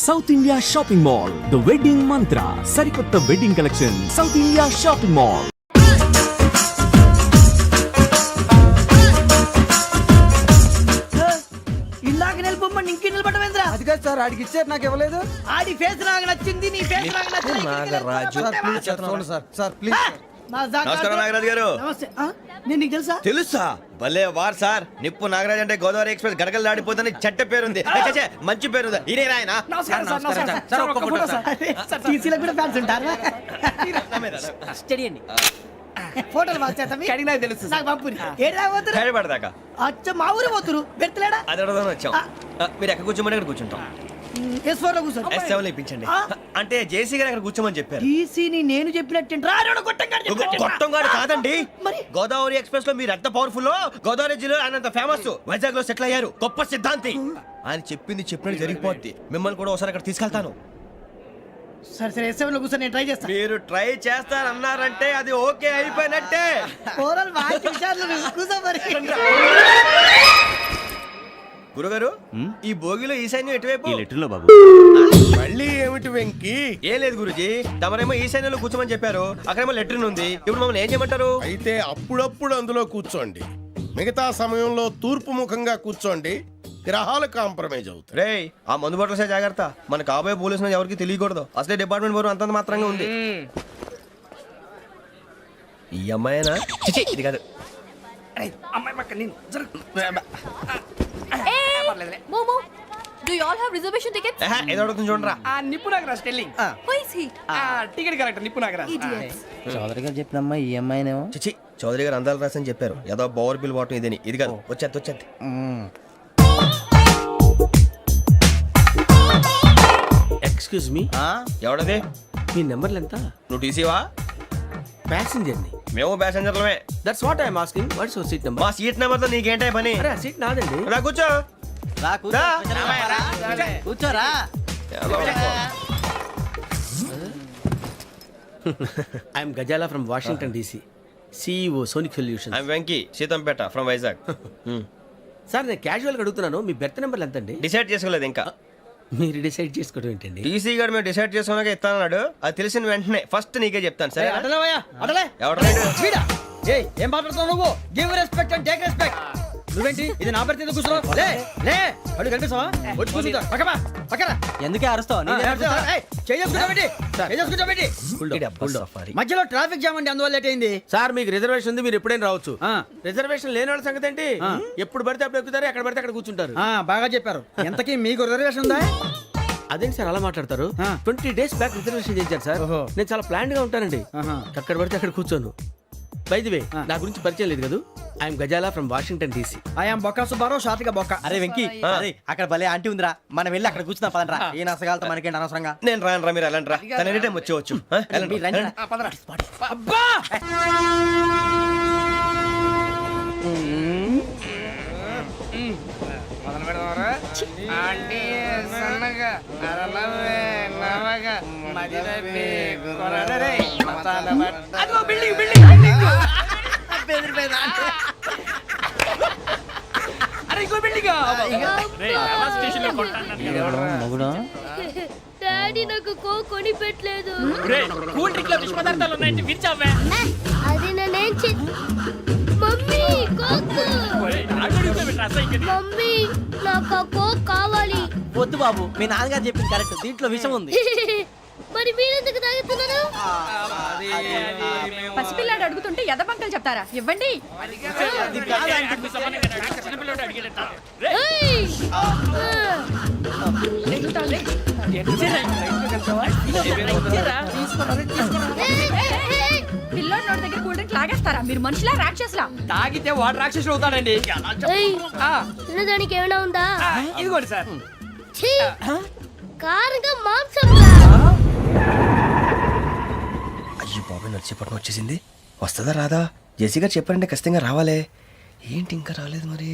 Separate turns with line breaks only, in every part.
South India shopping mall, the wedding మంత్ర, సరికొత్త wedding collection, south India shopping mall.
ఇందాక నిలబొమ్మని ఇంకే నిలబడమేంద్రా?
అది కాదు సార్, ఆడికి ఇచ్చారు, నాకు ఇవ్వలేదు.
ఆడి ఫేస్ నాకు నచ్చింది, నీ ఫేస్ నాకు నచ్చింది.
Nagaraju sir please.
నమస్కారం నాగరాజు గారు.
నమస్తే. నేను నీకు తెలుసా?
తెలుసా? భలే వార్ సార్. నిప్పు నాగరాజ్ అంటే గోదావరి ఎక్స్ప్రెస్ గడగలు దాడిపోతుంది చెట్ట పేరుంది. మంచి పేరుంది. ఇదే ఆయన.
నమస్కారం సార్, నమస్కారం సార్. ఒక్క ఫోటో సార్. సార్ టీసీలో కూడా ఫ్యాన్స్ ఉంటారా? స్టడీ అండి. ఫోటోలు బాగా చేస్తాం.
కడిగినా తెలుసు
నాకు పంపుని. ఏడా పోతురు?
హైదరాబాద్
అచ్చా, మా ఊరు పోతురు. పెడతలేడా?
అది అడగదామని వచ్చాం. మీరు ఎక్కడ కూర్చోమని అక్కడ కూర్చుంటాం.
S4 లో కూర్చో.
S7 ఇప్పించండి. అంటే జేసీ గారు అక్కడ కూర్చోమని చెప్పారు.
టీసీని నేను చెప్పినట్టు
గొట్టం గారు కాదండి.
మరి?
గోదావరి ఎక్స్ప్రెస్ లో మీరు ఎంత పవర్ఫుల్, గోదావరి జిల్లా ఆయన ఫేమస్, వైజాగ్ లో సెటిల్ అయ్యారు, గొప్ప సిద్ధాంతి. ఆయన చెప్పింది చెప్పినట్టు జరిగిపోద్ది. మిమ్మల్ని కూడా ఒకసారి అక్కడ తీసుకెళ్తాను.
సరే సరే, S7 లో కూర్చో, నేను ట్రై చేస్తాను.
మీరు ట్రై చేస్తారన్నారంటే అది ఓకే అయిపోయినట్టే.
ఓవరాల్ బాగా చూశారు. కూర్చో మరి.
గురుగారు, ఈ భోగిలో ఈశాన్యం ఎటువైపు?
లెటర్లో బాబు.
మళ్ళీ ఏమిటి వెంకీ?
ఏం లేదు గురుజీ, తమరేమో ఈశాన్యంలో కూర్చోమని చెప్పారు, అక్కడేమో లెటర్ ఉంది. ఇప్పుడు మమ్మల్ని ఏం చేయమంటారు?
అయితే అప్పుడప్పుడు అందులో కూర్చోండి, మిగతా సమయంలో తూర్పు ముఖంగా కూర్చోండి. గ్రహాలు కాంప్రమైజ్ అవుతాయి.
రే, ఆ మందు బట్టలసే జాగ్రత్త. మన కాబోయే పోలీసులు ఎవరికి తెలియకూడదు. అసలే డిపార్ట్మెంట్ బోరు అంతంత మాత్రంగా ఉంది. ఈ అమ్మాయినా? చిచి, ఇది కాదు.
అమ్మాయి పక్క నేను
Momo, do you all have reservation tickets?
ఏదో అడుగుతుంది చూడరా.
నిప్పు Nagaraj telling.
Who is he?
Ticket correct, నిప్పు నాగరాజ్.
Idiots.
చౌదరి గారు చెప్పినమ్మా ఈ అమ్మాయినేమో.
చిచి, చౌదరి గారు అందాలు రాసని చెప్పారు. ఏదో బోర్ బిల్ వాటం ఇదని. ఇది కాదు, వచ్చేది.
Excuse me,
ఎవడది?
మీ నెంబర్లు ఎంత?
నువ్వు టీసీవా?
ప్యాసింజర్ ని.
మేము ప్యాసెంజర్లమే.
That's what I'm asking. What's your seat number?
మా సీట్ నెంబర్ తో నీకేంటే పని?
అరే, ఆ సీట్ నాదండి.
రా కూర్చో. రా.
కూర్చోరా.
I'm Gazala from Washington DC, CEO Sonic solution.
I'm Venky, Seethampeta from Vizag.
Sir, నేను క్యాజువల్గా అడుగుతున్నాను, మీ బెర్త్ నెంబర్లు ఎంత అండి?
డిసైడ్ చేసుకోలేదు ఇంకా.
మీరు డిసైడ్ చేసుకోవడం ఏంటండి?
టీసీ గారు మేము డిసైడ్ చేసుకున్నాక ఇస్తానన్నాడు. అది తెలిసిన వెంటనే ఫస్ట్ నీకే చెప్తాను. సరే?
అడలేవయ్యా, అడలే.
ఎవడరా?
ఏం మాట్లాడుతున్నావు నువ్వు? Give respect and take respect. నువ్వేంటి ఇది నా పరిస్థితి? కూర్చున్నావు. లే లే, అడుగు కనిపిస్తావా? వచ్చి కూర్చుంటా. పక్కన
ఎందుకే అరుస్తావు?
మధ్యలో ట్రాఫిక్ జామ్ అండి, అందువల్ల లేట్ అయింది.
సార్, మీకు రిజర్వేషన్ ఉంది, మీరు ఎప్పుడైనా రావచ్చు. రిజర్వేషన్ లేని వాళ్ళ సంగతి ఏంటి? ఎప్పుడు పడితే అప్పుడు ఎక్కుతారు, ఎక్కడ పడితే అక్కడ కూర్చుంటారు.
బాగా చెప్పారు. ఎంతకీ మీకు రిజర్వేషన్ ఉందా?
అదేంటి సార్ అలా మాట్లాడతారు? 20 days బ్యాక్ రిజర్వేషన్ చేశారు సార్.
ఓహో.
నేను చాలా ప్లాన్డ్ గా ఉంటానండి. అక్కడ పడితే అక్కడ కూర్చోను. బై ది వే, నా గురించి పరిచయం లేదు కదా. I'm Gazala from Washington DC.
I'm Bokka Subbarao, షాతిక బొక్క.
అరే వెంకీ, అక్కడ భలే ఆంటీ ఉందిరా, మనం వెళ్ళి అక్కడ కూర్చున్నా పదండ్రా. ఏ నసగాలతో మనకేంటి అనవసరంగా.
నేను రాను రా, మీరు వెళ్ళండి రా. తన ఎనీ టైం వచ్చేవచ్చు.
మీరు రండి.
అబ్బా! అదిగో బిల్డింగ్, అరే ఇంకో బిల్డింగ్.
డాడీ నాకు కోక్ కొని పెట్టలేదు.
కూల్ డ్రింక్ లో విష పదార్థాలు ఉన్నాయంటే విరిచావే.
అది నేనేం మమ్మీ కోక్. మమ్మీ, నాకు ఆ కోక్ కావాలి.
వద్దు బాబు, మీ నాన్నగారు చెప్పింది కరెక్ట్, దీంట్లో విషయం ఉంది.
మరి మీరెందుకు తాగుతున్నారు?
పసిపిల్లాడు అడుగుతుంటే ఎదబంకలు చెప్తారా? ఇవ్వండి.
ఏయ్!
పిల్లోడి నోటి దగ్గర కూల్ డ్రింక్ లాగేస్తారా? మీరు మనుషులా రాక్షసులా?
తాగితే వాడు రాక్షసుడు అవుతాడండి.
ఏయ్! తినడానికి ఏమైనా ఉందా?
ఇదిగోండి సార్.
ఛీ! కారంగా మాంసం రా.
అయ్యి బాబాయ్, నడిచేపట్నం వచ్చేసింది. వస్తుందా రాదా? జేసీ గారు చెప్పారంటే ఖచ్చితంగా రావాలే. ఏంటి ఇంకా రాలేదు మరి?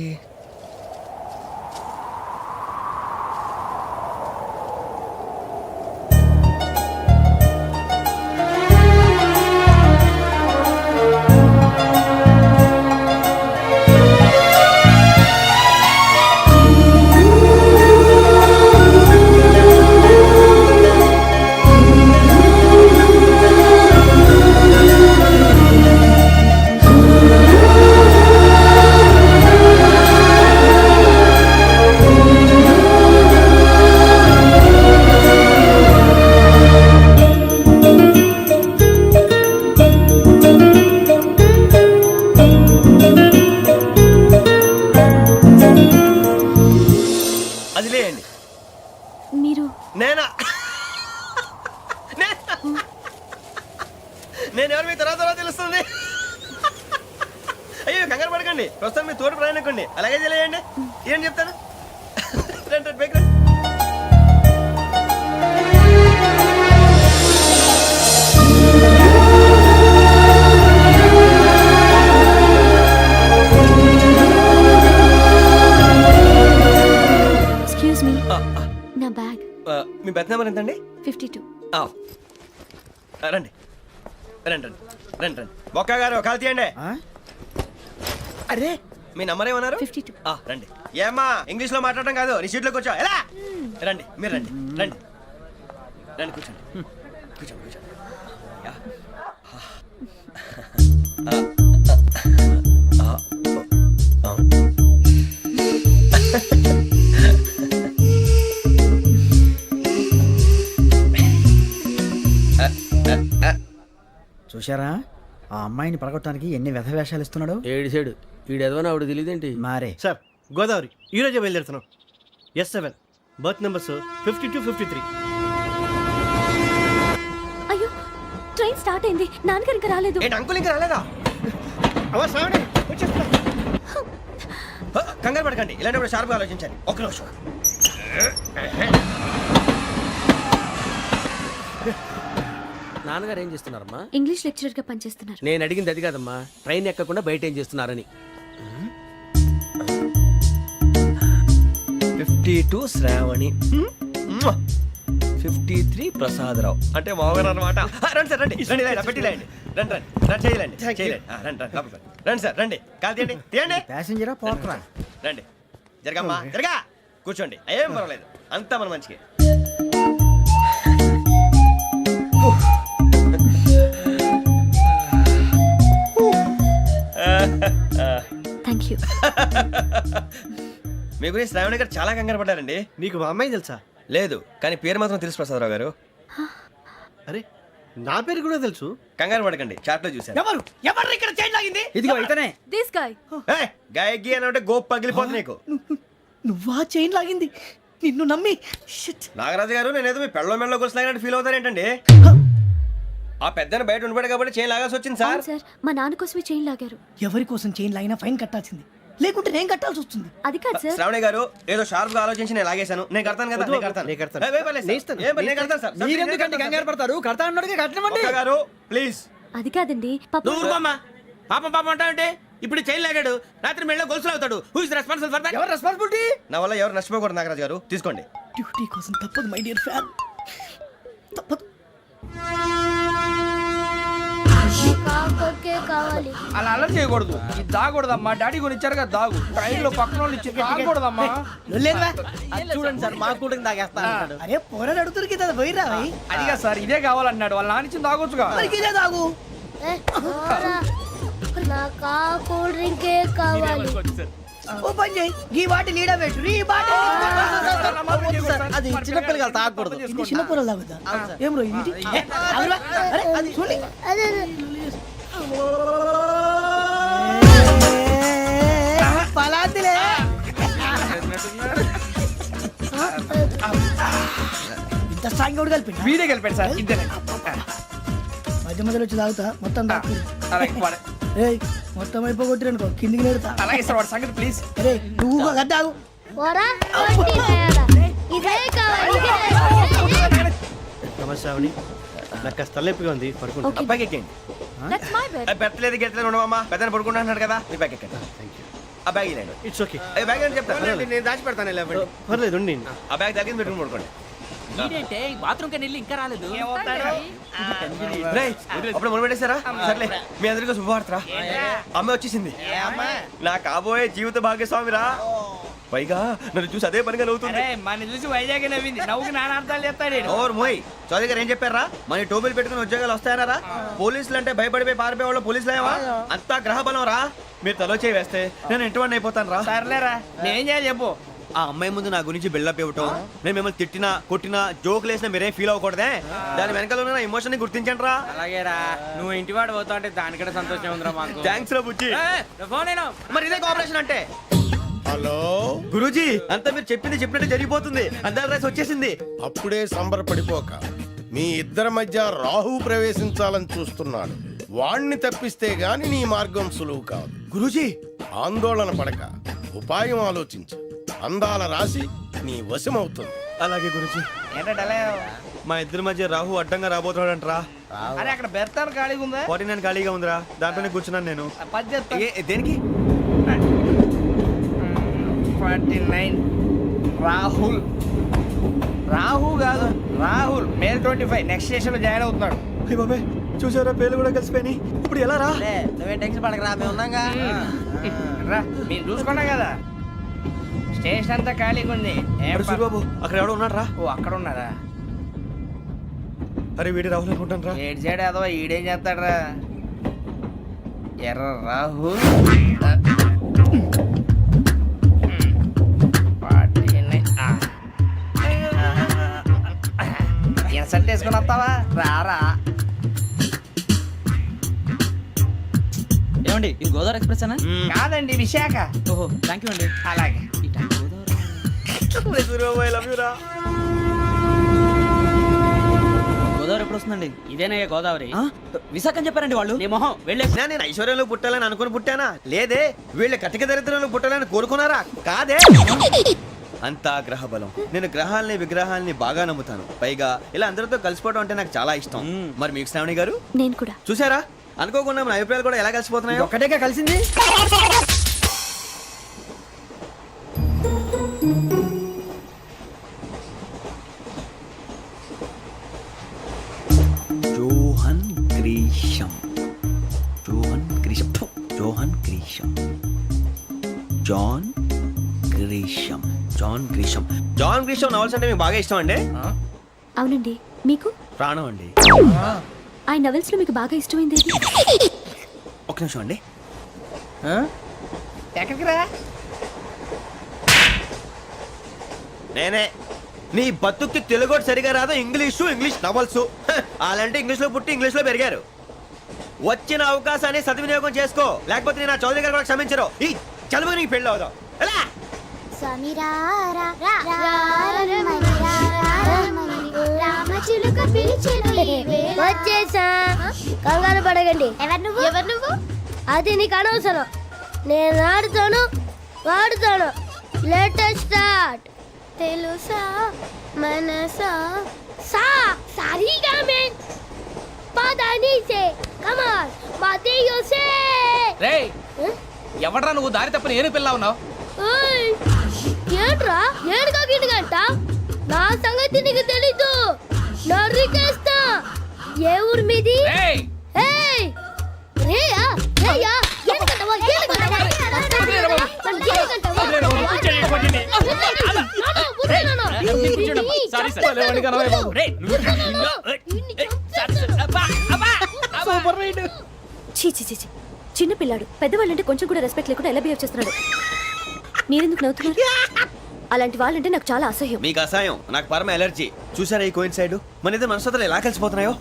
మీరు
నేనా నేను ఎవరు మీ తర్వాత తెలుస్తుంది. అయ్యో కంగారు పడకండి, ప్రస్తుతం మీ తోటి ప్రయాణకండి, అలాగే తెలియండి. ఏం చెప్తాను రండి రండి బైక్ రండి.
ఎక్స్క్యూజ్ మీ నా బ్యాగ్
మీ బెత్ నెంబర్ ఎంతండి?
52.
రండి రండి రండి రండి రండి. బొక్క గారు కాల్ తీయండి. అరే మీ నంబర్ ఏమన్నారు?
52.
రండి. ఏమ్మా ఇంగ్లీష్ లో మాట్లాడడం కాదు, నీ సీట్లో కూర్చో. ఎలా రండి, మీరు రండి రండి రండి కూర్చోండి కూర్చోండి కూర్చోండి. యా.
చూశారా ఆ అమ్మాయిని పడగొట్టడానికి ఎన్ని వ్యధ వేషాలు ఇస్తున్నాడు.
ఏడు సైడు ఈడు ఎదవని ఆవిడ తెలియదేంటి.
మారే
సార్ గోదావరి ఈరోజే బయలుదేరుతున్నాం. S7 berth numbers 52, 53.
అయ్యో ట్రైన్ స్టార్ట్ అయింది, నాన్నగారు ఇంకా రాలేదు.
ఏంటి అంకుల్ ఇంకా రాలేదా? కంగారు పడకండి, ఇలాంటప్పుడు షార్ప్గా ఆలోచించండి. ఒక్క నిమిషం.
నాన్నగారు ఏం చేస్తున్నారమ్మా?
ఇంగ్లీష్ లెక్చరర్ గా పనిచేస్తున్నారు.
నేను అడిగింది అది కాదమ్మా, ట్రైన్ ఎక్కకుండా బయట ఏం చేస్తున్నారని.
52 శ్రావణి, 53 ప్రసాదరావు అంటే మామగారు అనమాట. రండి సార్ రండి రండి, ఇలా పెట్టి లేండి. రండి రండి రండి చేయలేండి చేయలేండి. రండి రండి లోపలికి రండి. రండి సార్ రండి, కాల్ తీయండి తీయండి.
ప్యాసింజరా పోట్రా.
రండి జరగమ్మా జరగా, కూర్చోండి. ఏం పర్వాలేదు, అంతా మన మంచికి.
Thank you.
మీ గురించి శ్రావణి గారు చాలా కంగారు పడ్డారండి.
నీకు మా అమ్మాయి తెలుసా?
లేదు, కానీ పేరు మాత్రం తెలుసు ప్రసాదరావు గారు.
అరే నా పేరు కూడా తెలుసు.
కంగారు పడకండి, చాట్ లో చూశాను.
ఎవరు ఎవరు ఇక్కడ చైన్ లాగింది? ఇదిగో ఇతనే.
This guy.
గాయకి అని అంటే గోప్ పగిలిపోతుంది నీకు.
నువ్వా చైన్ లాగింది? నిన్ను నమ్మి. Shit.
నాగరాజు గారు నేనేదో మీ పెళ్ళ మెళ్ళలో గురిసిలాగినట్టు ఫీల్ అవుతారేంటండి? ఆ పెద్దని బయట ఉండిపోయాడు కాబట్టి చైన్ లాగాల్సి వచ్చింది సార్.
అవును సార్, మా నాన్న కోసమే చైన్ లాగారు.
ఎవరి కోసం చైన్ లాగినా ఫైన్ కట్టాల్సింది, లేకుంటే నేను కట్టాల్సి వస్తుంది.
అది కాదు సార్.
శ్రావణి గారు ఏదో షార్ప్ గా ఆలోచించి నేను లాగేశాను. నేను కడతాను కదా, నేను కడతాను.
నేను కడతాను.
ఏ, పర్లేదు సార్. ఏ, నేను కడతాను సార్.
మీరెందుకంటే కంగారు పడతారు? కడతా అన్నాడుగా కట్టమండి.
ఒక్క గారు ప్లీజ్.
అది కాదండి పాప.
నువ్వు ఊరుకోమ్మా. పాపం పాపం అంటావంటే ఇప్పుడు చైన్ లాగాడు, రాత్రి మెళ్ళ గొలుసులు అవుతాడు. Who is responsible for that?
ఎవరు రెస్పాన్సిబిలిటీ?
నా వల్ల ఎవరు నష్టపోకూడదు నాగరాజు గారు, తీసుకోండి.
డ్యూటీ కోసం తప్పదు మై డియర్ ఫ్యాన్, తప్పదు.
అలా అలర్ట్ చేయకూడదు, ఇది దాగకూడదమ్మా. డాడీ కొని ఇచ్చారు కదా దాగు, ట్రైన్ లో పక్కన వాళ్ళు ఇచ్చి దాగకూడదమ్మా.
చూడండి సార్, మా కూడా తాగేస్తా అంటాడు.
అరే పోరాడు అడుగుతారు కదా, పోయిరా భయ్.
అడిగా సార్ ఇదే కావాలన్నాడు, వాళ్ళ నాన్న ఇచ్చింది తాగొచ్చుగా.
మరికి ఇదే తాగు.
కూల్ డ్రింకే కావాలి.
ఓ పని చేయి, ఈ బాటిల్ ఈడ పెట్టు. ఈ బాటిల్
అది చిన్నపిల్లలు తాగకూడదు.
ఇది చిన్న పొరలు తాగుతా. ఏం రో ఇది? అరే అది చూడండి. పలాతిలే. ఇంత స్ట్రాంగ్ కూడా కలిపి
వీడే గెలిపాడు సార్, ఇద్దరే.
మధ్య మధ్యలో వచ్చి తాగుతా, మొత్తం తాగు.
అలాగే వాడు.
ఏయ్ మొత్తం అయిపోగొట్టిరనుకో కిందికి నేడుతా.
అలాగే సార్, వాడు సంగతి ప్లీజ్.
అరే నువ్వు గద్దాగు.
నమస్తే శ్రావణి, నాకు కాస్త తలెప్పిగా ఉంది, పడుకుంటా.
Okay.
బ్యాగ్ ఎక్కండి.
That's my bed.
పెట్టలేదు గెట్టలేదు ఉండవమ్మా. పెద్దని పడుకుంటున్నాడు కదా, మీ బ్యాగ్ ఎక్కండి. ఆ బ్యాగ్ ఇలాండి.
ఇట్స్ ఓకే,
బ్యాగ్ అని చెప్తాను.
నేను దాచి పెడతాను.
పర్లేదు ఉండి.
ఆ బ్యాగ్ తగ్గింది పెట్టుకుని పడుకోండి.
బాత్రూమ్ కని వెళ్ళి ఇంకా రాలేదు.
రేయ్, అప్పుడు మొదలు పెట్టేశారా? సర్లే, మీ అందరికీ శుభవార్తరా. అమ్మ వచ్చేసింది, నా కాబోయే జీవిత భాగ్యస్వామిరా. పైగా నన్ను చూసి అదే పనిగా నవ్వుతుంది.
మన చూసి వైజాగ్ నవ్వింది, నవ్వుకి నాన్న అర్థాలు చెప్తాడు.
ఓర్ మోయ్, చౌదరి గారు ఏం చెప్పారా? మన టోబీలు పెట్టుకుని ఉద్యోగాలు వస్తాయనరా? పోలీసులు అంటే భయపడిపోయి పారిపోయే వాళ్ళు పోలీసులు అయ్యావా? అంతా గ్రహ బలం రా. మీరు తలో చేయి వేస్తే నేను ఇంటివాడిని అయిపోతాను రా.
సర్లేరా, నేనేం చేయాలి చెప్పు.
ఆ అమ్మాయి ముందు నా గురించి బిల్డప్ ఇవ్వటం, నేను మిమ్మల్ని తిట్టినా కొట్టినా జోకులు వేసినా మీరేం ఫీల్ అవ్వకూడదే. దాని వెనకాల ఉన్న ఎమోషన్ ని గుర్తించండి రా.
అలాగేరా, నువ్వు ఇంటి వాడు పోతా అంటే దానికంటే సంతోషం ఉందిరా మాకు.
థ్యాంక్స్ రా బుజ్జి.
ఫోన్
మరి ఇదే కోఆపరేషన్ అంటే.
హలో,
గురూజీ అంతా మీరు చెప్పింది చెప్పినట్టు జరిగిపోతుంది. అందాల రైస్ వచ్చేసింది.
అప్పుడే సంబరపడిపోక. మీ ఇద్దరి మధ్య రాహు ప్రవేశించాలని చూస్తున్నాడు. వాణ్ణి తప్పిస్తే గాని నీ మార్గం సులువు కాదు.
గురూజీ
ఆందోళన పడక, ఉపాయం ఆలోచించు. అందాల రాశి నీ వశమవుతుంది.
అలాగే గురూజీ.
ఏంటంటే
మా ఇద్దరి మధ్య రాహు అడ్డంగా రాబోతున్నాడంట్రా.
అరే అక్కడ బెర్తాను ఖాళీగా ఉందా?
49 ఖాళీగా ఉందిరా, దాంట్లోనే కూర్చున్నాను నేను.
పది చెప్తా.
దేనికి?
49 రాహుల్. రాహు కాదు రాహుల్. మే 25 నెక్స్ట్ స్టేషన్ లో జాయిన్ అవుతున్నాడు.
అయ్య బాబాయ్, చూసారా పేర్లు కూడా కలిసిపోయినాయి. ఇప్పుడు ఎలా రా?
నువ్వే టెన్షన్ పడకరా, మేము ఉన్నాగా.
రా మీరు చూసుకున్నా కదా స్టేషన్ అంతా ఖాళీగా ఉంది. ఏం
అరే సూరిబాబు, అక్కడ ఎవడో ఉన్నాడు రా.
ఓ అక్కడ ఉన్నారా?
అరే వీడి రాహుల్ అనుకుంటాను రా.
ఏడు సైడ్ అదో ఈడేం చేస్తాడరా? ఎర్ర రాహు. ఇన్సర్ట్ వేసుకుని వస్తావా? రారా.
ఏమండి ఇది గోదావరి ఎక్స్ప్రెస్ అనా?
కాదండి విశాఖ.
ఓహో థ్యాంక్ యూ అండి.
అలాగే.
సూరిబాబు, ఐ లవ్ యు రా.
గోదావరి ఎప్పుడు వస్తుందండి? ఇదేనయ్య గోదావరి. విశాఖ అని చెప్పారండి వాళ్ళు. నీ మొహం వెళ్ళే.
నేను ఐశ్వర్యంలో పుట్టాలని అనుకుని పుట్టానా? లేదే. వీళ్ళ కటిక దరిద్రంలో పుట్టాలని కోరుకున్నారా? కాదే. అంతా గ్రహ బలం. నేను గ్రహాలని విగ్రహాలని బాగా నమ్ముతాను. పైగా ఇలా అందరితో కలిసిపోవడం అంటే నాకు చాలా ఇష్టం. మరి మీకు శ్రావణి గారు?
నేను కూడా.
చూసారా, అనుకోకుండా మన అభిప్రాయాలు కూడా ఎలా కలిసిపోతున్నాయో.
ఒక్కటేగా కలిసింది.
John Grisham. John Grisham. John Grisham. John Grisham. John Grisham. John Grisham novels అంటే మీకు బాగా ఇష్టం అండి?
అవునండి. మీకు?
ప్రాణం అండి.
ఆ నవెల్స్ లో మీకు బాగా ఇష్టమైంది ఏది?
ఒక నిమిషం అండి.
ఎక్కడికి రా?
నేనే. నీ బతుక్కి తెలుగు సరిగా రాదు, ఇంగ్లీష్ నవల్స్. అలాంటి ఇంగ్లీష్ లో పుట్టి ఇంగ్లీష్ లో పెరిగారు. వచ్చిన అవకాశాన్ని సద్వినియోగం చేసుకో, లేకపోతే నేను ఆ చౌదరి గారు కూడా క్షమించరు. ఈ చదువు నీకు పెళ్ళి అవుదాం. ఎలా?
వచ్చేసా, కంగారు పడగండి.
ఎవరు నువ్వు?
అది నీకు అనవసరం. నేను ఆడుతాను, వాడుతాను. Latest start. తెలుసా మనసా సా సారీగా మెన్ పదని సే కమాన్ మాదేయో సే.
రేయ్ ఎవడ్రా నువ్వు? దారి తప్పని ఏను పిల్ల ఉన్నావు?
ఓయ్ ఏంట్రా ఏడుగా గిడుగంట? నా సంగతి నీకు తెలీదు. నరికేస్తా. ఏ ఊరు మీది?
రేయ్
ఏయ్ రేయా రేయా ఏడుగంటవా ఏడుగంటవా
చీ చీ చీ చీ. చిన్న పిల్లాడు. పెద్దవాళ్ళంటే కొంచెం కూడా రెస్పెక్ట్ లేకుండా ఎలా బిహేవ్ చేస్తున్నాడు. మీరెందుకు నవ్వుతున్నారు? అలాంటి వాళ్ళంటే నాకు చాలా అసహ్యం.
మీకు అసహాయం, నాకు పరమ ఎలర్జీ. చూసారా ఈ కోయిన్ సైడ్? మన ఇద్దరు మనస్తత్వాలు ఎలా కలిసిపోతున్నాయో.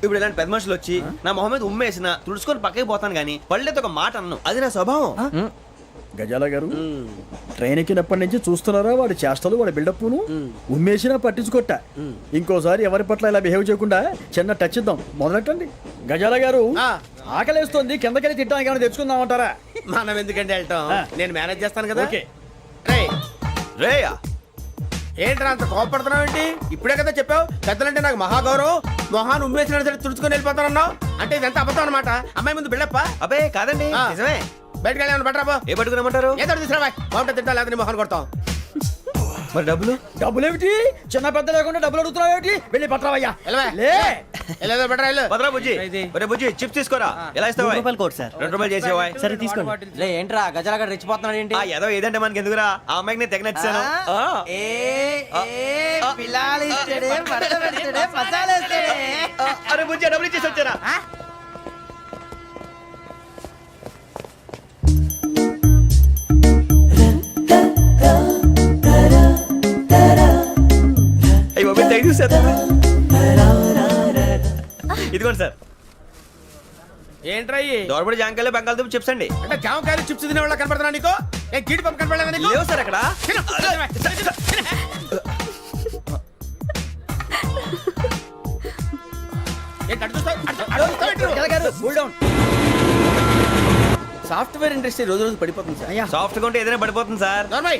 ఇప్పుడు ఇలాంటి పెద్ద మనుషులు వచ్చి నా మొహం మీద ఉమ్మేసిన తుడుచుకొని పక్కకి పోతాను కానీ పళ్ళేతో ఒక మాట అన్ను. అది నా స్వభావం.
గజాల గారు ట్రైన్ ఎక్కినప్పటి నుంచి చూస్తున్నారా వాడి చేష్టలు, వాడి బిల్డప్ను. ఉమ్మేసినా పట్టించుకోట. ఇంకోసారి ఎవరి పట్ల ఇలా బిహేవ్ చేయకుండా చిన్న టచ్ ఇద్దాం. మొదలెట్టండి. గజాల గారు ఆకలేస్తోంది, కిందకెళ్ళి తిట్టడానికి ఏమైనా తెచ్చుకుందామంటారా?
మనం ఎందుకంటే వెళ్తాం, నేను మేనేజ్ చేస్తాను కదా.
ఓకే.
రేయా
ఏంట్రా అంత కోపడుతున్నావు ఏంటి? ఇప్పుడే కదా చెప్పావు పెద్దలంటే నాకు మహాగౌరవం, మొహాన్ని ఉమ్మేసిన సరే తుడుచుకొని వెళ్ళిపోతానన్నావు. అంటే ఇదంతా అబద్ధం అనమాట. అమ్మాయి ముందు బిల్డప్ప.
అబ్బే కాదండి, నిజమే.
బయటకు వెళ్ళి బట్రాబో.
ఏ పట్టుకురమ్మంటారు?
ఏదో తీసుకురా, బాగుంటుంది తింటా, లేదా మొహాన్ని కొడతాం.
మరి డబ్బులు?
డబ్బులేమిటి? చిన్న పెద్ద లేకుండా డబ్బులు అడుగుతున్నావు ఏమిటి? వెళ్ళి పట్టరావయ్యా.
వెళ్ళేదో బట్రా వెళ్ళు.
భద్రా బుజ్జి, ఒరే బుజ్జి చిప్స్ తీసుకోరా. ఎలా ఇస్తావా?
Court sir.
2 రూపాయలు చేసేవా?
సరే తీసుకోండి. లే ఏంట్రా గజాల గారు రెచ్చిపోతున్నాడు ఏంటి?
ఏదో ఏదంటే మనకి ఎందుకురా, ఆ అమ్మాయికి నేను తెగ నచ్చాను. అరే బుజ్జి డబ్బులు ఇచ్చేసి వచ్చారా? ఇదిగోండి సార్.
ఏంట్రా
దోరబడి జాంకాయలు బంగాళదుంప చిప్స్ అండి.
అంటే జామకాయలు చిప్స్ తినే వాళ్ళ కనపడుతున్నా నీకు? ఏ జీడిపప్పు కనపడలేదా నీకు?
లేవు సార్ అక్కడ.
తిను, తిను, తిను. ఏంటి అటు చూస్తావు? అటు చూస్తావు ఏంటి నువ్వు?
సాఫ్ట్వేర్ ఇండస్ట్రీ రోజు రోజు పడిపోతుంది సార్.
సాఫ్ట్ గా ఉంటే ఏదైనా పడిపోతుంది సార్.
నార్మల్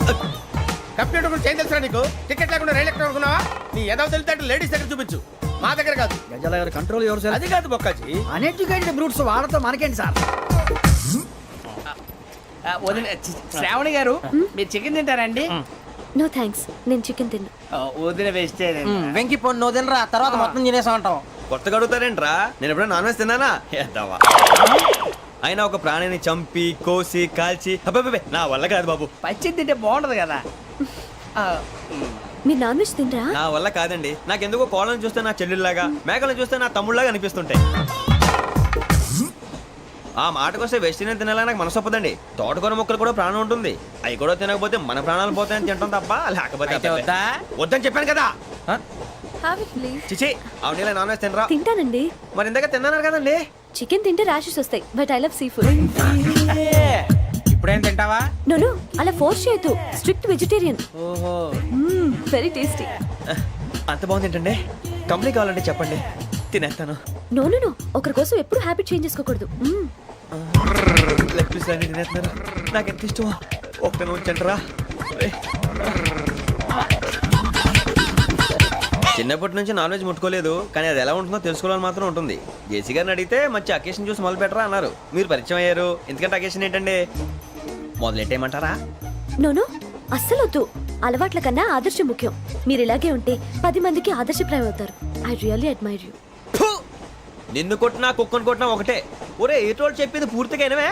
కంప్యూటర్ గురించి ఏం తెలుసా నీకు? టికెట్ లేకుండా రైలు ఎక్కడ అనుకున్నావా? నీ ఏదో తెలితే లేడీస్ దగ్గర చూపించు, మా దగ్గర కాదు.
గజాల గారు కంట్రోల్ ఎవరు సార్?
అది కాదు బొక్కాజీ.
అన్ఎడ్యుకేటెడ్ బ్రూట్స్ వాళ్ళతో మనకేంటి సార్?
వదిన శ్రావణి గారు మీరు చికెన్ తింటారండి?
నో థ్యాంక్స్, నేను చికెన్ తిన్నా.
వదిన వేస్తే
వెంకి పొన్ను నువ్వు తినరా, తర్వాత మొత్తం తినేసా ఉంటాం.
కొత్తగా అడుగుతారేంట్రా? నేను ఎప్పుడైనా నాన్ వెజ్ తిన్నానా? ఎద్దావా. అయినా ఒక ప్రాణిని చంపి కోసి కాల్చి అబ్బబ్బబ్బే, నా వల్ల కాదు బాబు.
పచ్చి తింటే బాగుంటది కదా.
మీరు నాన్ వెజ్ తినరా?
నా వల్ల కాదండి. నాకెందుకో కోళ్ళని చూస్తే నా చెల్లెళ్ళలాగా, మేకలను చూస్తే నా తమ్ముళ్ళలాగా అనిపిస్తుంటాయి. ఆ మాటకొస్తే వెస్టిరియన్ తినాలని నాకు మనసు ఒప్పదండి. తోటకూర మొక్కలు కూడా ప్రాణం ఉంటుంది. అవి కూడా తినకపోతే మన ప్రాణాలు పోతాయని తింటాం తప్ప, లేకపోతే
అయితే
అబ్బబ్బే.
వద్దా?
వద్దని చెప్పాను కదా.
Have it please.
చిచి, అవునీ నాన్ వెజ్ తినరా?
తింటానండి.
మరి ఇందాక తిన్నాను కదండి.
చికెన్ తింటే ర్యాషెస్ వస్తాయి, but I love seafood.
ఇప్పుడేం తింటావా?
నో అలా ఫోర్స్ చేయొద్దు. Strict vegetarian.
ఓహో.
Very tasty.
అంత బాగుంది ఏంటండి? కంప్లీట్ కావాలంటే చెప్పండి, తినేస్తాను.
నో ఒకరి కోసం ఎప్పుడు హ్యాబిట్ చేంజ్ చేసుకోకూడదు.
లెగ్ పీస్ అన్ని తినేస్తున్నారు. నాకు ఎంత ఇష్టమా. ఒక్క ఉంచండిరా. చిన్నప్పటి నుంచి నాన్ వెజ్ ముట్టుకోలేదు, కానీ అది ఎలా ఉంటుందో తెలుసుకోవాలని మాత్రం ఉంటుంది. జేసీ గారిని అడిగితే మంచి అకేషన్ చూసి మొదలు పెట్టరా అన్నారు. మీరు పరిచయం అయ్యారు, ఎందుకంటే అకేషన్ ఏంటండి? మొదలెట్టేయమంటారా?
నో అస్సలు వద్దు. అలవాట్ల కన్నా ఆదర్శం ముఖ్యం. మీరు ఇలాగే ఉంటే 10 మందికి ఆదర్శప్రాయం అవుతారు. I really admire you.
నిన్ను కొట్టినా కుక్కను కొట్టినా ఒకటే. ఒరే ఏటోళ్ళు చెప్పింది పూర్తిగా వినవే.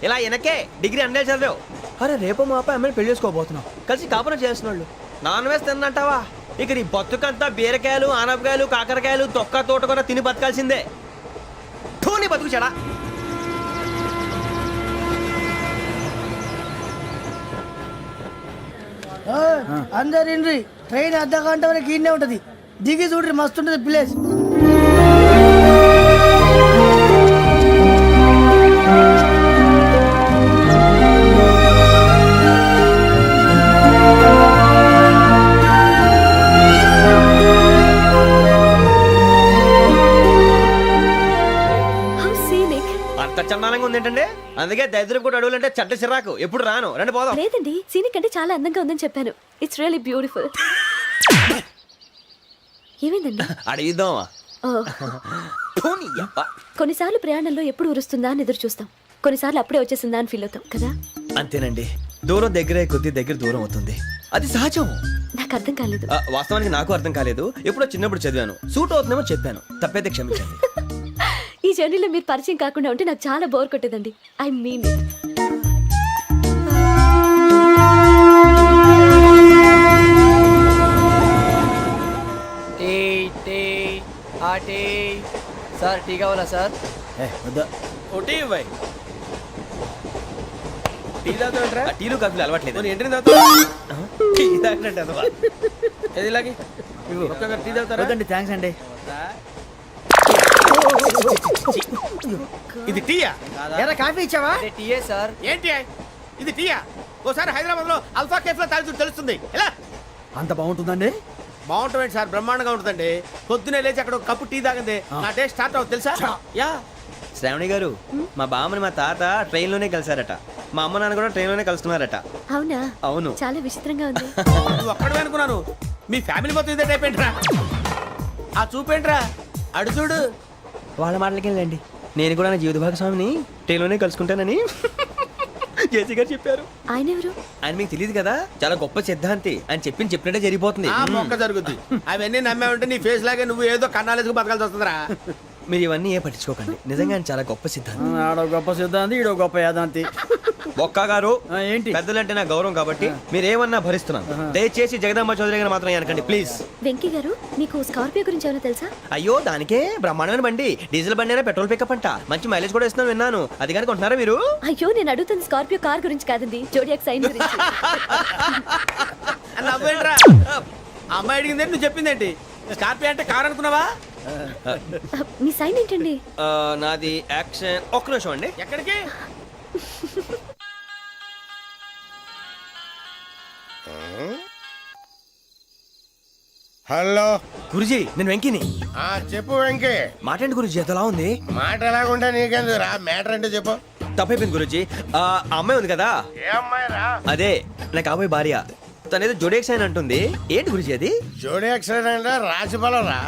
ఇలా వెనకే డిగ్రీ అన్నే చదివావు. అరే రేపు మా అబ్బాయి అమ్మని పెళ్లి చేసుకోబోతున్నావు, కలిసి కాపురం చేస్తున్నాళ్ళు. Non veg తిన్నంటావా? ఇక నీ బతుకంతా బీరకాయలు, ఆనపకాయలు, కాకరకాయలు, తొక్క తోట కూడా తిని బతకాల్సిందే. నీ బతుకు చెడా.
అందరు ఇండ్రి ట్రైన్ అర్ధ గంట వరకు ఇన్నే ఉంటది. దిగి చూడ్రి, మస్తు ఉంటది ప్లేస్.
How scenic.
అంత చందానంగా ఉంది ఏంటంటే, అందుకే దరిద్రం కూడా అడవులంటే చెడ్డ చిరాకు. ఎప్పుడు రాను, రండి పోదాం.
లేదండి, సీనిక్ అంటే చాలా అందంగా ఉందని చెప్పాను. It's really beautiful. ఏమైందండి?
అడిగిద్దామా?
కొన్నిసార్లు ప్రయాణంలో ఎప్పుడు ఉరుస్తుందా అని ఎదురు చూస్తాం, కొన్నిసార్లు అప్పుడే వచ్చేసిందా అని ఫీల్ అవుతాం కదా.
అంతేనండి, దూరం దగ్గరే కొద్ది దగ్గర దూరం అవుతుంది. అది సహజం.
నాకు అర్థం కాలేదు.
వాస్తవానికి నాకు అర్థం కాలేదు. ఎప్పుడో చిన్నప్పుడు చదివాను, సూట్ అవుతుందేమో చెప్పాను. తప్పైతే క్షమించండి.
ఈ జర్నీలో మీరు పరిచయం కాకుండా ఉంటే నాకు చాలా బోర్ కొట్టేదండి. I mean it.
Sir tea కావాలా సార్?
ఒకటి ఇవ్వాయి. టీ తాగుతాంట్రా?
టీలు కాఫీలు అలవాట్లేదు.
ఏంటి తాగుతావు?
టీ తాగినట్టు అదవా.
ఏది ఇలాగే ఒక్కొక్కరు టీ తాగుతారా?
వద్దండి, థ్యాంక్స్ అండి.
ఇది టీయా?
ఎరా కాఫీ ఇచ్చావా?
టీయే సార్.
ఏంటి ఇది టీయా? ఓసారి హైదరాబాద్ లో అల్ఫా కేఫ్ లో తాగుతూ తెలుస్తుంది. ఎలా
అంత బాగుంటుందండి?
బాగుంటుంది సార్, బ్రహ్మాండంగా ఉంటుందండి. పొద్దునే లేచి అక్కడ ఒక కప్పు టీ తాగింది నా డే స్టార్ట్ అవుతుంది తెలుసా? యా.
శ్రావణి గారు, మా బామ్మని మా తాత ట్రైన్ లోనే కలిసారట. మా అమ్మ నాన్న కూడా ట్రైన్ లోనే కలుస్తున్నారట.
అవునా?
అవును.
చాలా విచిత్రంగా ఉంది.
నువ్వు ఒక్కడే అనుకున్నాను, మీ ఫ్యామిలీ మొత్తం ఇదే టైప్ ఏంట్రా? ఆ చూపేంట్రా, అడు చూడు.
వాళ్ళ మాటలకి వెళ్ళండి. నేను కూడా నా జీవిత భాగస్వామిని ట్రైన్ లోనే కలుసుకుంటానని జేసీ గారు చెప్పారు.
ఆయన ఎవరు?
ఆయన మీకు తెలియదు కదా, చాలా గొప్ప సిద్ధాంతి. ఆయన చెప్పినట్టే జరిగిపోతుంది.
ఆ మొక్క జరుగుద్ది. అవన్నీ నమ్మే ఉంటే నీ ఫేస్ లాగే నువ్వు ఏదో కన్నాలేసుకు బతకాల్సి వస్తుందిరా.
మీరు ఇవన్నీ ఏ పట్టించుకోకండి. నిజంగా ఆయన చాలా గొప్ప సిద్ధాంతి.
ఆడో గొప్ప సిద్ధాంతి, ఈడో గొప్ప యాదాంతి.
బొక్క గారు,
ఏంటి?
పెద్దలంటే నా గౌరవం కాబట్టి మీరేమన్నా భరిస్తున్నాను. దయచేసి జగదాంబ చౌదరి గారు మాత్రం అనకండి ప్లీజ్.
వెంకీ గారు, మీకు స్కార్పియో గురించి ఏమైనా తెలుసా?
అయ్యో, దానికే బ్రహ్మాండమైన బండి. డీజిల్ బండి అయినా పెట్రోల్ పికప్ అంట. మంచి మైలేజ్ కూడా ఇస్తున్నాను విన్నాను. అది కానీ కొంటున్నారా మీరు?
అయ్యో, నేను అడుగుతుంది స్కార్పియో కార్ గురించి కాదండి, జోడియాక్ సైన్ గురించి.
నవ్వేంట్రా? అమ్మాయి అడిగిందేంటి, నువ్వు చెప్పిందేంటి? స్కార్పియో అంటే కార్ అనుకున్నావా?
మీ సైన్ ఏంటండి?
నాది యాక్షన్. ఒక్క నిమిషం అండి.
ఎక్కడికి?
హలో.
గురుజీ నేను వెంకిని.
ఆ చెప్పు వెంకీ.
మాట్లాడండి గురుజీ, ఎంతలా ఉంది?
మాట ఎలాగుంటా నీకెందుకు రా, మ్యాటర్ అంటే చెప్పు.
తప్పైపోయింది గురుజీ. ఆ అమ్మాయి ఉంది కదా,
ఏ అమ్మాయి రా?
అదే నా కాబోయే భార్య. తనేదో జోడేక్స్ అని అంటుంది. ఏంటి గురుజీ అది?
జోడి యాక్సిడెంట్ రాసి రా.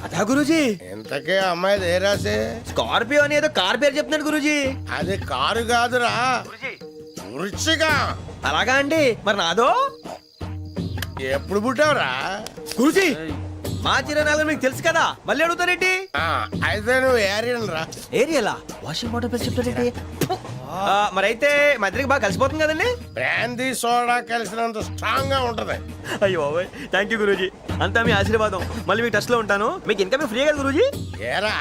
అదా గురుజీ?
ఇంతకే అమ్మాయిది ఏ రాసి?
స్కార్పియో అని ఏదో కార్ పేరు చెప్తున్నాడు గురుజీ.
అది కారు కాదురా, వృచ్చిక.
అలాగా అండి, మరి నాదో?
ఎప్పుడు పుట్టావురా?
గురుజీ మా చిరనాలు మీకు తెలుసు కదా, మళ్ళీ అడుగుతారేంటి?
ఆ, అయితే నువ్వు ఏరియన్ రా.
ఏరియలా? వాషింగ్ వాటర్ పేరు చెప్తారేంటి? మరైతే మా ఇద్దరికి బాగా కలిసిపోతుంది కదండి.
బ్రాందీ సోడా కలిసినంత స్ట్రాంగ్ గా ఉంటది.
అయ్యో థ్యాంక్ యూ గురూజీ, అంతా మీ ఆశీర్వాదం. మళ్ళీ మీ టచ్ లో ఉంటాను. మీకు ఇంకా ఫ్రీ కదా గురూజీ?
ఏరా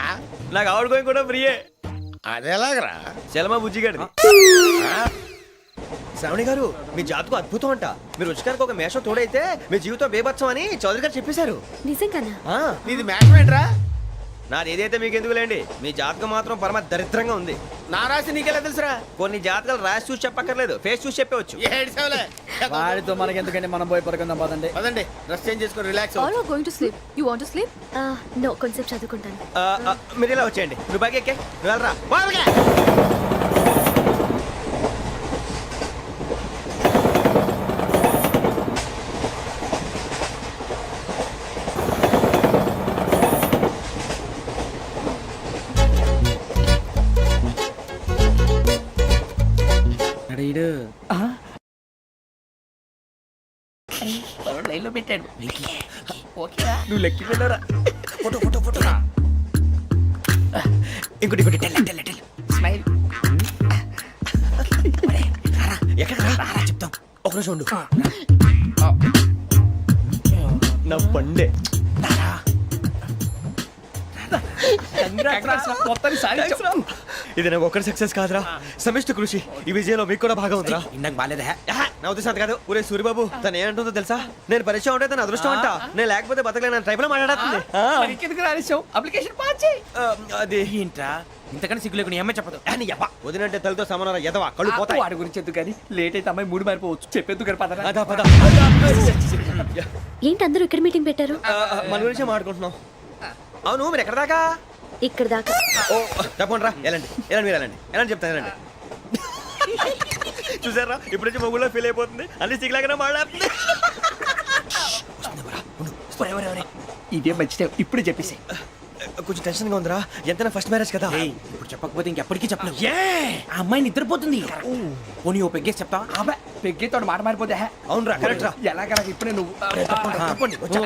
నాకు ఆవిడ గోయింగ్ కూడా ఫ్రీయే.
అదేలాగరా?
చలమా బుజ్జి గారిది. శ్రావణి గారు మీ జాతకు అద్భుతం అంట. మీరు రుచికారికి ఒక మేషం తోడైతే మీ జీవితం బేబత్సం అని చౌదరి గారు చెప్పేశారు.
నిజంగానా?
నీది మ్యాటర్ ఏంట్రా?
నాది ఏదైతే మీకు ఎందుకులేండి, మీ జాతకం మాత్రం పరమ దరిద్రంగా ఉంది.
నా రాసి నీకెలా తెలుసురా?
కొన్ని జాతకాలు రాసి చూసి చెప్పక్కర్లేదు, ఫేస్ చూసి చెప్పవచ్చు.
ఏడ్చావులే.
వాడితో మనకి ఎందుకంటే మనం పోయి పడుకుందాం పదండి.
పదండి, డ్రెస్ చేంజ్ చేసుకొని relax
all are going to sleep. You want to sleep?
No, కొంచెం చదువుకుంటాను.
మీరు ఇలా వచ్చేయండి. నువ్వు బాగా ఎక్కే, నువ్వు వెళ్ళరా.
లైన్లో పెట్టాడు.
నువ్వు లెక్కి వెళ్ళరా. Photo photo photo. ఇంకోటి ఇంకోటి టెల్ టెల్ టెల్.
స్మైల్.
ఎక్కడ రా చెప్తాం. ఒక నిమిషం ఉండు. నా పండే. ఇది నాకు ఒక్కరి సక్సెస్ కాదురా, సమిష్టి కృషి. ఈ విజయంలో మీకు కూడా భాగం ఉందిరా.
ఇందాక బాగాలేదా?
నా ఉద్దేశం అంత కాదు. ఊరే సూరిబాబు తను ఏమంటుందో తెలుసా? నేను పరిచయం ఉంటే తన అదృష్టం అంట. నేను లేకపోతే బతకలేను ట్రైబ్ లో మాట్లాడుతుంది.
ఎందుకు రాలేసావు? అప్లికేషన్ పాస్ చేయి.
అది
ఏంట్రా ఇంతకన్నా సిగ్గు లేకుండా ఏమై చెప్పదు.
వదినంటే తలతో సమానం ఎదవా, కళ్ళు పోతాయి.
వాడి గురించి ఎందుకు కానీ లేట్ అయితే అమ్మాయి మూడు మారిపోవచ్చు. చెప్పేందుకు కానీ పదరా.
అదా పద.
ఏంటి అందరూ ఇక్కడ మీటింగ్ పెట్టారు?
మన గురించే మాట్లాడుకుంటున్నాం. అవును మీరు ఎక్కడ దాకా?
ఇక్కడ దాకా.
ఓ తప్పకుండా రా, వెళ్ళండి వెళ్ళండి, మీరు వెళ్ళండి వెళ్ళండి, చెప్తాను వెళ్ళండి. చూసారా ఇప్పుడు నుంచి మొగుల్లో ఫీల్ అయిపోతుంది, అన్ని సిగ్లాగానే మాట్లాడుతుంది.
ఇదే మంచి టైం, ఇప్పుడు చెప్పేసి.
కొంచెం టెన్షన్ గా ఉందిరా, ఎంతైనా ఫస్ట్ మ్యారేజ్ కదా.
ఇప్పుడు చెప్పకపోతే ఇంకెప్పటికీ చెప్పలేవు. ఆ అమ్మాయి నిద్రపోతుంది. పోనీ ఓ పెగ్గేసి చెప్తా. పెగ్గేతో మాట మారిపోతే.
అవునరా కరెక్ట్ రా.
ఎలాగలా ఇప్పుడు నువ్వు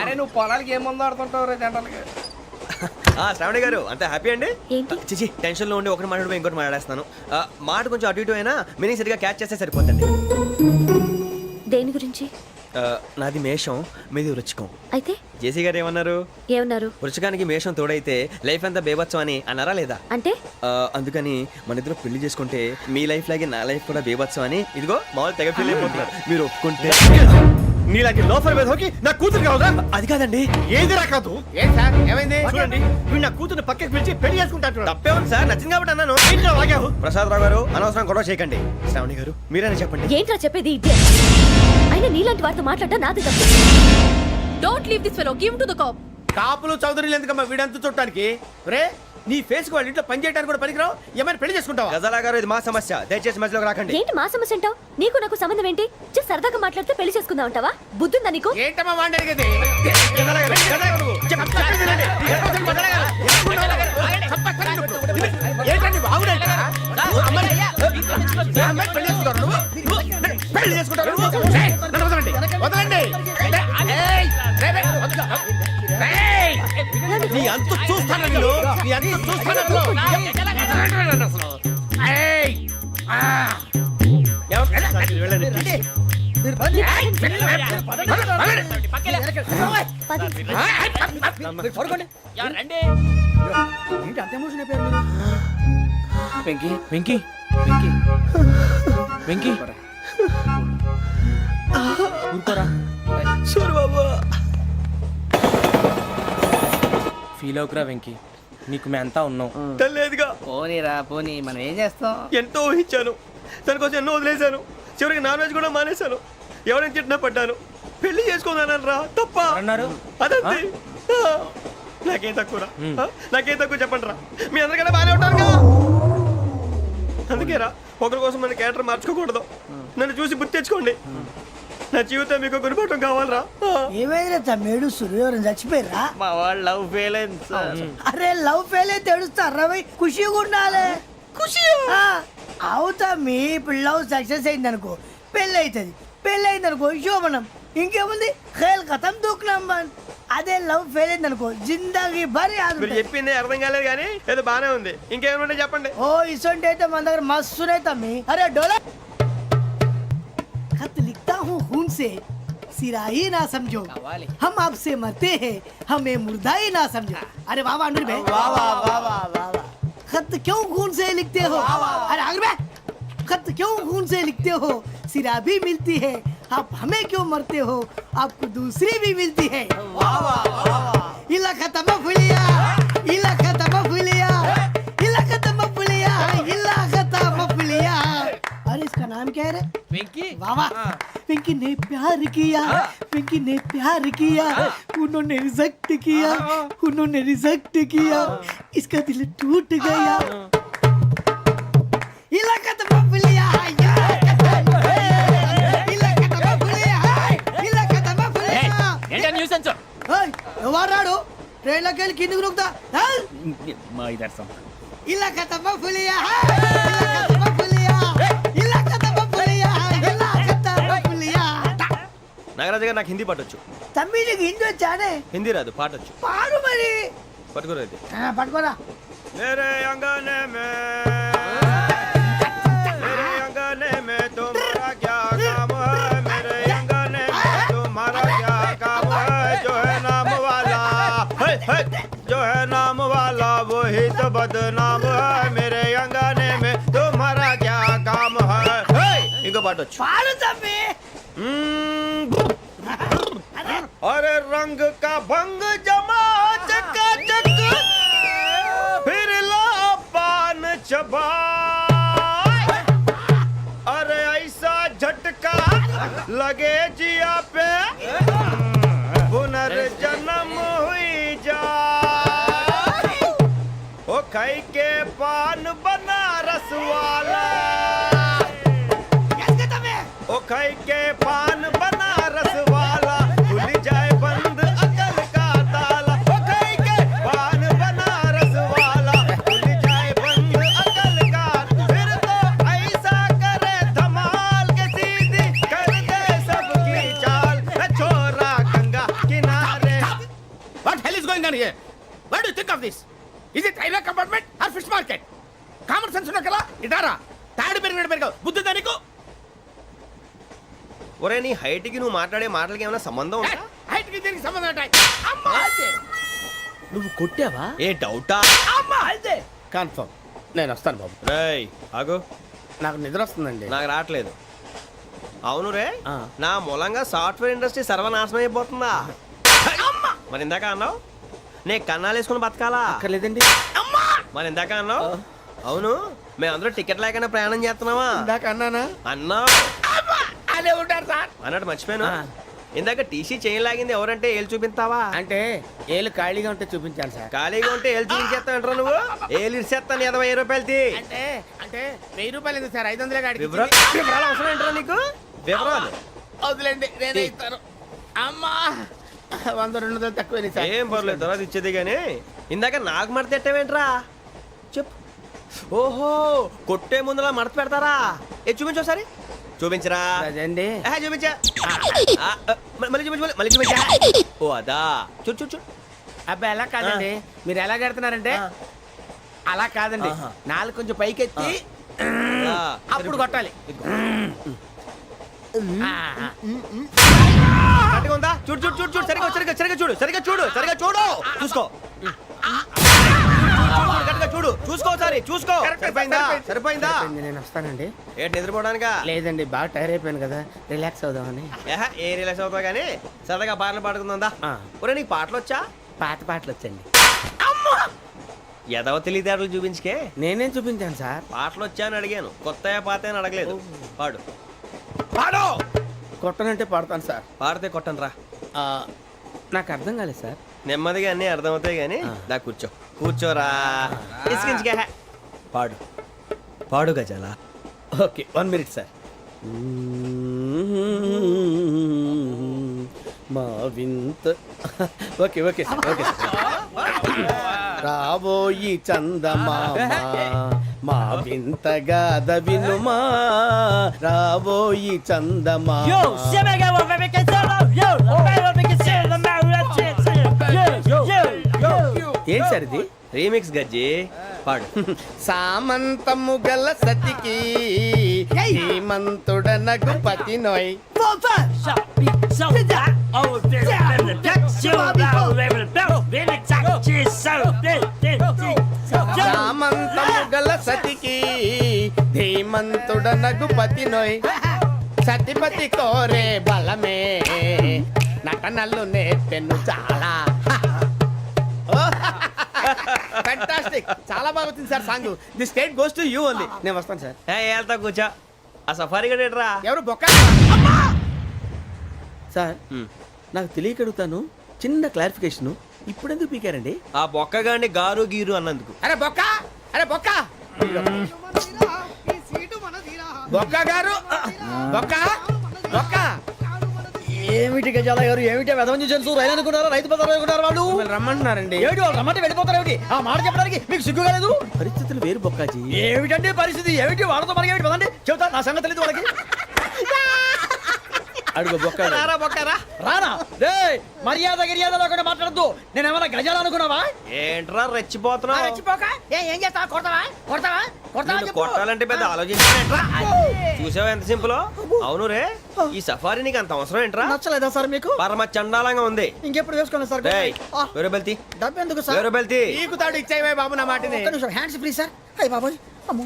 అరే నువ్వు పొలాలకి ఏముందో ఆడుతుంటావు రే జనరల్గా.
శ్రావణి గారు అంత హ్యాపీ అండి?
ఏంటి?
చిచి టెన్షన్ లో ఉండి ఒకటి మాట్లాడిపోయి ఇంకోటి మాట్లాడేస్తాను. మాట కొంచెం అటు ఇటు అయినా మీనింగ్ సరిగా క్యాచ్ చేస్తే సరిపోతుంది.
దేని గురించి?
నాది మేషం, మీది వృచ్చికం.
అయితే
జేసీ గారు ఏమన్నారు?
ఏమన్నారు?
వృచ్చికానికి మేషం తోడైతే లైఫ్ అంతా బేబత్సం అని అన్నారా లేదా?
అంటే
అందుకని మన ఇద్దరు పెళ్లి చేసుకుంటే మీ లైఫ్ లాగే నా లైఫ్ కూడా బేబత్సం అని ఇదిగో మామూలు తెగ ఫీల్ అయిపోతున్నారు. మీరు ఒప్పుకుంటే
నీలాంటి లోఫర్ మీద హోకి నా కూతురు కావదా?
అది కాదండి.
ఏది రాకాదు. ఏం సార్ ఏమైంది?
చూడండి వీడు నా కూతురు పక్కకి పిలిచి పెళ్లి చేసుకుంటాడు.
తప్పే ఉంది సార్, నచ్చింది కాబట్టి అన్నాను. ప్రసాద్ రావు గారు అనవసరం గొడవ చేయకండి. శ్రావణి గారు మీరైనా చెప్పండి.
ఏంట్రా చెప్పేది? ఇదే అయినా నీలాంటి వారితో మాట్లాడటం నాది తప్పు.
Don't leave this fellow, give to the cop.
కాపులు చౌదరులు ఎందుకమ్మా వీడంతా చుట్టానికి? రే నీ ఫేస్ కు వాళ్ళ ఇంట్లో పని చేయడానికి కూడా పనికిరావు. ఏమైనా పెళ్లి చేసుకుంటావా?
గజాలా గారు ఇది మా సమస్య, దయచేసి మధ్యలోకి రాకండి.
ఏంటి మా సమస్య అంటావు? నీకు నాకు సంబంధం ఏంటి? జస్ట్ సరదాగా మాట్లాడితే పెళ్లి చేసుకుందాం అంటావా? బుద్ధుందా నీకు?
ఏంటమ్మా వాడిని అడిగేది? ఏంటండి బాగుండంట? పెళ్లి చేసుకుంటారు. వదలండి వదలండి. నీ అంత చూస్తాను నీ అంత చూస్తాను.
వెంకీ వెంకీ వెంకీ వెంకీ ఊరుకోరా.
సూరిబాబు
ఫీల్ అవుకురా వెంకీ, నీకు మేమంతా ఉన్నాం.
తెలియదుగా.
పోనీరా పోనీ, మనం ఏం చేస్తాం?
ఎంతో ఊహించాను, దానికోసం ఎన్నో వదిలేశాను. చివరికి నాన్ వెజ్ కూడా మానేశాను. ఎవరైనా తిట్టినా పడ్డాను. పెళ్లి చేసుకున్నాను రా తప్ప
అన్నారు
అదంతే. నాకేం తక్కువ నాకేం తక్కువ చెప్పండి రా. మీ అందరికన్నా బాగానే ఉంటారుగా. అందుకే రా ఒకరి కోసం మన క్యారెక్టర్ మార్చుకోకూడదు. నన్ను చూసి గుర్తు తెచ్చుకోండి. నా జీవితం మీకు గురిపటం కావాలరా.
ఏమైనా తమ్మేడు ఎవరైనా చచ్చిపోయిరా?
మా వాళ్ళు లవ్ ఫెయిల్ అయింది.
అరే లవ్ ఫెయిల్ అయితే ఏడుస్తారా భయ్? ఖుషిగా ఉండాలి. ఖుషి అవుతా మీ ఇప్పుడు లవ్ సక్సెస్ అయింది అనుకో పెళ్ళి అవుతుంది. పెళ్ళి అయింది అనుకో శోభనం. ఇంకేముంది ఖేల్ కథం దూకునాం బన్. అదే లవ్ ఫెయిల్ అయింది అనుకో జిందాగీ భారీ
మీరు చెప్పింది అర్థం కాలేదు కానీ ఏదో బానే ఉంది. ఇంకేమైనా చెప్పండి.
ఓ ఇసొంటి అయితే మన దగ్గర మస్తునే తమ్మి. అరే డోలా खत लिखता हूँ खून से सिरा ही ना समझो हम आपसे मरते हैं हमें मुर्दा ही ना समझो. अरे वाह वाह अनुर भाई वाह वाह वाह वाह वाह. खत क्यों खून से लिखते हो? अरे अनुर भाई खत क्यों खून से लिखते हो? सिरा भी मिलती है आप हमें क्यों मरते हो? आपको दूसरी भी मिलती है. वाह वाह वाह. इला खत्म फुलिया इला खत्म फुलिया इला खत्म फुलिया इला खत्म फुलिया. अरे इसका नाम क्या है रे?
వెంకీ
वाह वाह. पिंकी ने प्यार किया पिंकी ने प्यार किया उन्होंने रिजेक्ट किया उन्होंने रिजेक्ट किया इसका दिल टूट गया. इलाका तो बबलिया इलाका तो बबलिया इलाका तो बबलिया.
ఏంటా న్యూసెన్స్?
ఎవరు రాడు ట్రైన్ లోకి వెళ్ళి కిందికి నొక్కుతా.
మా ఇదర్సం
ఇలాకా तो बबलिया इलाका तो बबलिया इलाका तो बबलिया इलाका तो बबलिया.
నాగరాజు గారు నాకు హిందీ పాటొచ్చు.
తమ్మి నీకు హిందీ వచ్చానే?
హిందీ రాదు పాటొచ్చు.
పాడు మరి.
పట్టుకోరైతే
పట్టుకోరా.
मेरे अंगने में मेरे अंगने में तुम्हारा क्या काम है? मेरे अंगने में तुम्हारा क्या काम है? जो है नाम वाला जो है नाम वाला वही तो बदनाम है. मेरे अंगने में तुम्हारा क्या काम है? इनको बाटो
పాడు తమ్మి.
अरे रंग का भंग जमा चकाचक फिर ला पान चबा. अरे ऐसा झटका लगे जिया पे पुनर्जन्म हुई जा. ओ खाई के पान बनारस वाला ओ खाई के पान बनारस वाला खुल जाए बंद अकल का ताला. ओ खाई के पान बनारस वाला खुल जाए बंद अकल का. फिर तो ऐसा करे धमाल के सीधी कर दे सबकी चाल. छोरा गंगा किनारे.
What hell is going on here? What do you think of this? Is it railway compartment or fish market? Common sense ఉన్న కదా ఇటారా తాడు పెరిగినట్టు పెరగవు బుద్ధి దానికి.
ఒరే నీ హైట్ కి నువ్వు మాట్లాడే మాటలకి ఏమైనా సంబంధం ఉందా?
హైట్ కి దీనికి సంబంధం ఉంటాయి. అమ్మా అదే
నువ్వు కొట్టావా?
ఏ డౌటా?
అమ్మా అదే కన్ఫర్మ్. నేను వస్తాను బాబు.
రేయ్ ఆగు.
నాకు నిద్ర వస్తుందండి.
నాకు రావట్లేదు. అవును రే నా మూలంగా సాఫ్ట్వేర్ ఇండస్ట్రీ సర్వనాశనం అయిపోతుందా? మరి ఇందాక అన్నావు నే కన్నాలు వేసుకుని బతకాలా?
అక్కర్లేదండి. అమ్మా
మరి ఇందాక అన్నావు అవును మేమందరూ టికెట్ లేకుండా ప్రయాణం చేస్తున్నావా?
ఇందాక అన్నానా?
అన్నావు.
అదే ఉంటారు సార్.
అన్నట్టు మర్చిపోయాను. ఇందాక టీసీ చైన్ లాగింది ఎవరంటే ఏళ్ళు చూపిస్తావా?
అంటే ఏళ్ళు ఖాళీగా ఉంటే చూపించాలి సార్.
ఖాళీగా ఉంటే ఏళ్ళు చూపించేస్తానంటారా నువ్వు? ఏళ్ళు ఇచ్చేస్తాను 20 రూపాయలు తీ.
అంటే అంటే 1000 రూపాయలు ఎందుకు సార్? 500 గాడికి
వివరాలు అవసరం ఏంటరా నీకు? వివరాలు
వదిలేండి నేనే ఇస్తాను. అమ్మా 100 200 తక్కువ సార్.
ఏం పర్లేదు తర్వాత ఇచ్చేది కానీ ఇందాక నాకు మడత ఎట్టవేంట్రా చెప్పు. ఓహో కొట్టే ముందులా మడత పెడతారా? ఏ చూపించు ఒకసారి. చూపించరా?
అదండి
చూపించా. మళ్ళీ చూపించు మళ్ళీ చూపించా. ఓ అదా చూడు చూడు చూడు.
అబ్బాయి ఎలా కాదండి మీరు ఎలా కడుతున్నారంటే అలా కాదండి. నాలుగు కొంచెం పైకెత్తి అప్పుడు కొట్టాలి.
కరెక్ట్గా ఉందా? చూడు చూడు చూడు చూడు సరిగా సరిగా సరిగా చూడు సరిగా చూడు సరిగా చూడు చూసుకో. కరెక్ట్గా చూడు చూసుకో ఒకసారి చూసుకో. సరిపోయిందా? సరిపోయిందా?
నేను వస్తానండి.
ఏంటి నిద్రపోవడానికా?
లేదండి బాగా టైర్ అయిపోయాను కదా రిలాక్స్ అవుదామని.
ఏ రిలాక్స్ అవుతావు కానీ సరదాగా పాటలు పాడుకుందా? ఒరే నీకు పాటలు వచ్చా?
పాత పాటలు వచ్చండి.
ఎదవ తెలివితేటలు చూపించుకే.
నేనేం చూపించాను సార్?
పాటలు వచ్చా అని అడిగాను కొత్త పాత అని అడగలేదు. పాడు
పాడు కొట్టనంటే పడతాను సార్.
పాడితే కొట్టను రా.
నాకు అర్థం కాలేదు సార్.
నెమ్మదిగా అన్నీ అర్థమవుతాయి కానీ దా కూర్చో. కూర్చోరా. ఇసుకించుకే. పాడు పాడు గజాల.
Okay 1 minute sir. మా వింత okay okay sir okay sir. రాబోయి చందమామ మా వింత గాథ వినుమా, రాబోయి చందమామ. ఏంటి సార్ ఇది?
రీమిక్స్ గజ్జి పాడు.
సామంతము గల సతికి హేమంతుడ నగుపతి నోయ్. సామంతము గల సతికి ధీమంతుడ నగుపతి నోయ్. సతిపతి కోరే బలమే నటనలు నేర్పెను చాలా. ఫ్యాంటాస్టిక్, చాలా బాగా వచ్చింది sir song. The state goes to you only. నేను వస్తాను సార్.
వెళ్తా కూర్చో. ఆ సఫారీ గడేట్రా.
ఎవరు బొక్క సార్? నాకు తెలియక అడుగుతాను, చిన్న క్లారిఫికేషన్. ఇప్పుడు ఎందుకు పీకారండి?
ఆ బొక్కగాండి గారు గీరు అన్నందుకు.
అరే బొక్క, అరే బొక్క, బొక్క గారు, బొక్క బొక్క.
ఏమిటి గజాల గారు, ఏమిటి వెదవం చూసాను రైలు అనుకున్నారా, రైతు బజార్ అనుకున్నారు వాళ్ళు?
రమ్మంటున్నారండి.
ఏమిటి వాళ్ళు రమ్మంటే వెళ్ళిపోతారు ఏమిటి? ఆ మాట చెప్పడానికి మీకు సిగ్గు కాలేదు?
పరిస్థితులు వేరు బొక్కాజీ.
ఏమిటండి పరిస్థితి? ఏమిటి వాళ్ళతో మనకి ఏమిటి? పదండి చెబుతా, నా సంగతి తెలియదు వాళ్ళకి.
అడుగు బొక్క.
రారా బొక్కరా.
రానా రే, మర్యాద గిర్యాద లేకుండా మాట్లాడద్దు. నేను ఏమైనా గజాలు అనుకున్నావా?
ఏంట్రా రెచ్చిపోతున్నావు?
రెచ్చిపోక ఏం చేస్తావా? కొడతావా కొడతావా కొడతావా
నిన్ను
చెప్పు.
కొట్టాలంటే పెద్ద ఆలోచించానేంట్రా. చూసావా ఎంత సింపుల్? అవును రే, ఈ సఫారీ నీకు అంత అవసరం ఏంట్రా?
నచ్చలేదా సార్ మీకు?
పరమ చండాలంగా ఉంది.
ఇంకెప్పుడు వేసుకోండి సార్.
డేయ్, వేరే బెల్తి.
డబ్బు ఎందుకు సార్?
వేరే బెల్తి.
నీకు తాడు ఇచ్చాయి బాబు నా మాటని.
ఒక్క నిమిషం, హ్యాండ్స్ ఫ్రీ సార్. అయ్యి బాబోయ్, అమ్మో.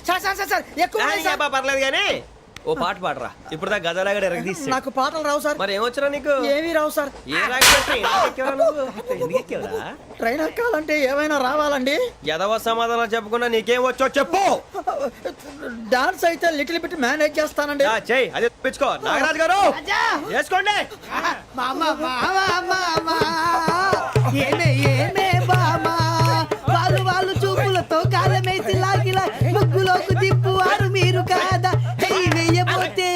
సార్ సార్ సార్ సార్ ఎక్కువ ఉన్నాయి సార్.
పర్లేదు కానీ ఓ పాట పాడరా. ఇప్పుడు దా గజలాగడ ఎరగదీసి.
నాకు పాటలు రావు సార్.
మరి ఏమొచ్చరా నీకు?
ఏమీ రావు సార్.
ఏ రాకెవరా?
ట్రైన్ ఎక్కాలంటే ఏమైనా రావాలండి.
ఎదవ సమాధానం చెప్పకుండా నీకేం వచ్చో చెప్పు.
డాన్స్ అయితే లిటిల్ బిట్ మేనేజ్ చేస్తానండి.
చెయ్యి, అదే తెప్పించుకో. నాగరాజు గారు వేసుకోండి.
మామా మామా మామా ఏమే ఏమే బామా, వాళ్ళు చూపులతో కాలమేసి లాగిలా ముగ్గులోకి దిప్పువారు మీరు కాదా. చెయ్యి వేయబోతే